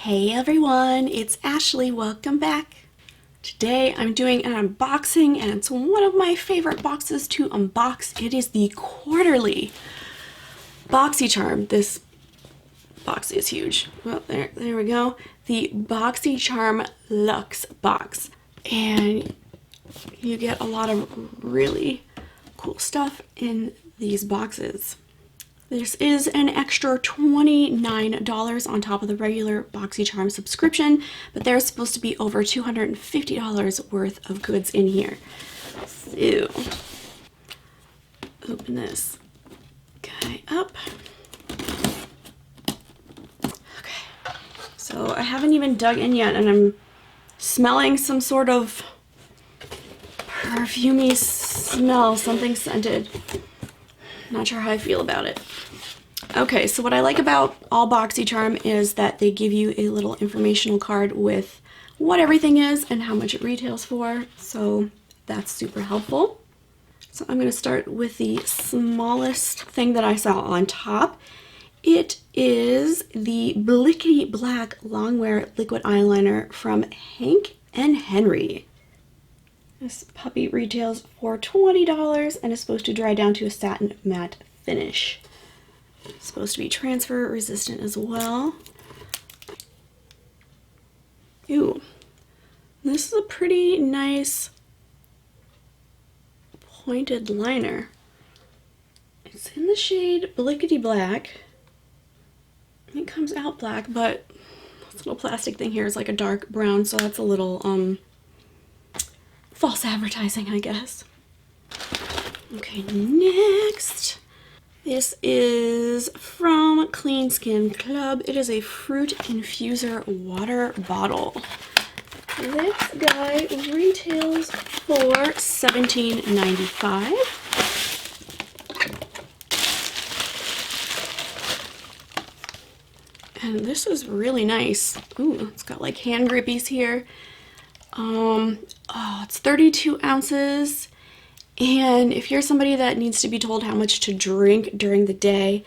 Hey everyone, it's Ashley. Welcome back. Today I'm doing an unboxing and it's one of my favorite boxes to unbox. It is the quarterly Boxycharm. This box is huge. Well, there we go. The Boxycharm Luxe box. And you get a lot of really cool stuff in these boxes. This is an extra $29 on top of the regular Boxycharm subscription, but there's supposed to be over $250 worth of goods in here. So, open this guy up. Okay, so I haven't even dug in yet, and I'm smelling some sort of perfumey smell, something scented. Not sure how I feel about it. Okay, so what I like about all Boxycharm is that they give you a little informational card with what everything is and how much it retails for, so that's super helpful. So I'm going to start with the smallest thing that I saw on top. It is the Blickity Black Longwear Liquid Eyeliner from Hank and Henry. This puppy retails for $20 and is supposed to dry down to a satin matte finish. It's supposed to be transfer resistant as well. Ooh, this is a pretty nice pointed liner. It's in the shade Blickity Black. It comes out black, but this little plastic thing here is like a dark brown, so that's a little false advertising, I guess. Okay, next. This is from Clean Skin Club. It is a fruit infuser water bottle. This guy retails for $17.95. And this is really nice. Ooh, it's got like hand grippies here. It's 32 ounces. And if you're somebody that needs to be told how much to drink during the day,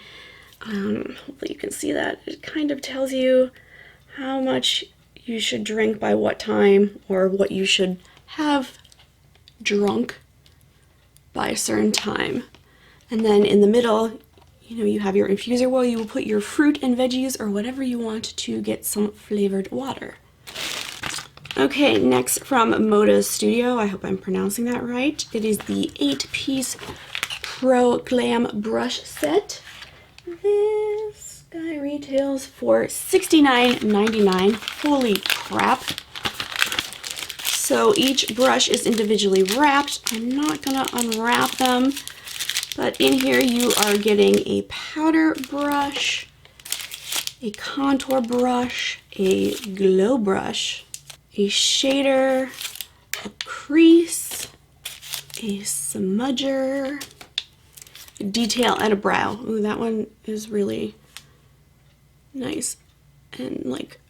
hopefully you can see that. It kind of tells you how much you should drink by what time, or what you should have drunk by a certain time. And then in the middle, you have your infuser where you will put your fruit and veggies or whatever you want to get some flavored water. Okay, next from Moda Studio, I hope I'm pronouncing that right. It is the 8-piece Pro Glam brush set. This guy retails for $69.99. Holy crap. So each brush is individually wrapped. I'm not gonna unwrap them, but in here you are getting a powder brush, a contour brush, a glow brush, a shader, a crease, a smudger, a detail, and a brow. Ooh, that one is really nice and like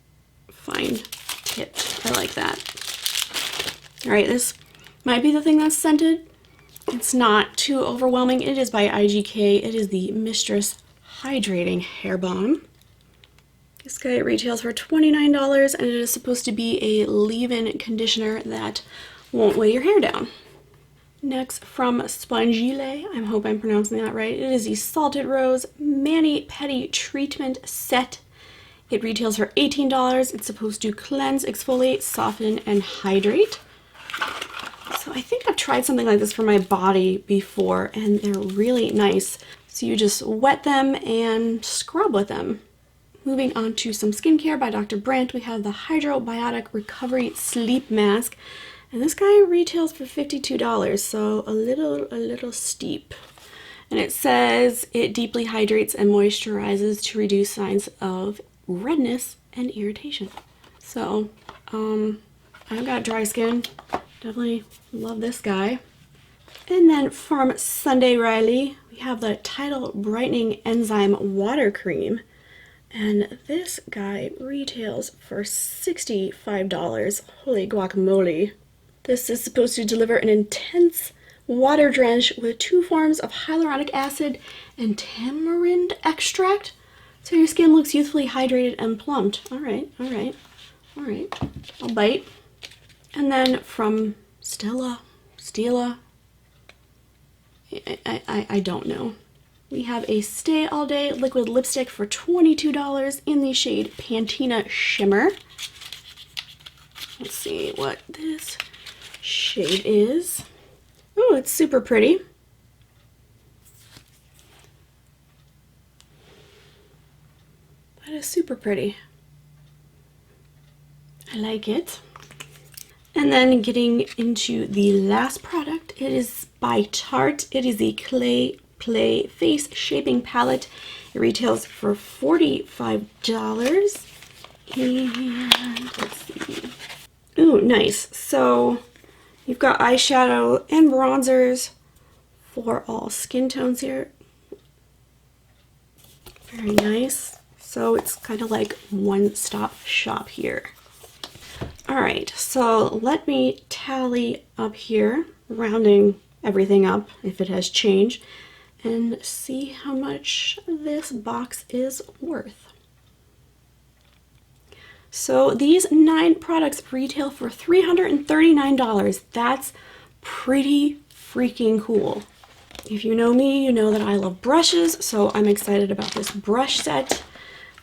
fine tipped. I like that. All right, this might be the thing that's scented. It's not too overwhelming. It is by IGK. It is the Mistress Hydrating Hair Balm. This guy retails for $29 and it is supposed to be a leave-in conditioner that won't weigh your hair down. Next from Spongelle, I hope I'm pronouncing that right. It is the Salted Rose Mani Pedi Treatment Set. It retails for $18. It's supposed to cleanse, exfoliate, soften, and hydrate. So I think I've tried something like this for my body before and they're really nice. So you just wet them and scrub with them. Moving on to some skincare by Dr. Brandt, we have the Biotic Recovery Sleep Mask. And this guy retails for $52, so a little steep. And it says it deeply hydrates and moisturizes to reduce signs of redness and irritation. So, I've got dry skin. Definitely love this guy. And then from Sunday Riley, we have the Tidal Brightening Enzyme Water Cream. And this guy retails for $65. Holy guacamole. This is supposed to deliver an intense water drench with 2 forms of hyaluronic acid and tamarind extract So your skin looks youthfully hydrated and plumped. All right, all right, all right. I'll bite. And then from Stila, I don't know. We have a Stay All Day liquid lipstick for $22 in the shade Patina Shimmer. Let's see what this shade is. Oh, it's super pretty. That is super pretty. I like it. And then getting into the last product, it is by Tarte. It is the Clay Play Face Shaping Palette. It retails for $45. And let's see. Ooh, nice. So you've got eyeshadow and bronzers for all skin tones here. Very nice. So it's kind of like one-stop shop here. All right, so let me tally up here, rounding everything up if it has changed, and see how much this box is worth. So these 9 products retail for $339. That's pretty freaking cool. If you know me, you know that I love brushes, so I'm excited about this brush set.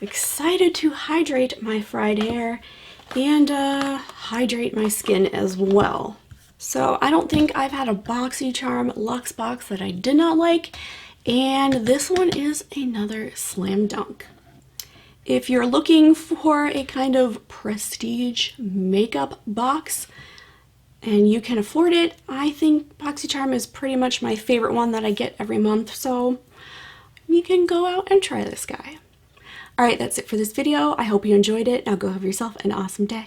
Excited to hydrate my fried hair and hydrate my skin as well. So I don't think I've had a Boxycharm Luxe box that I did not like, and this one is another slam dunk. If you're looking for a kind of prestige makeup box and you can afford it, I think Boxycharm is pretty much my favorite one that I get every month, so you can go out and try this guy. Alright, that's it for this video. I hope you enjoyed it. Now go have yourself an awesome day.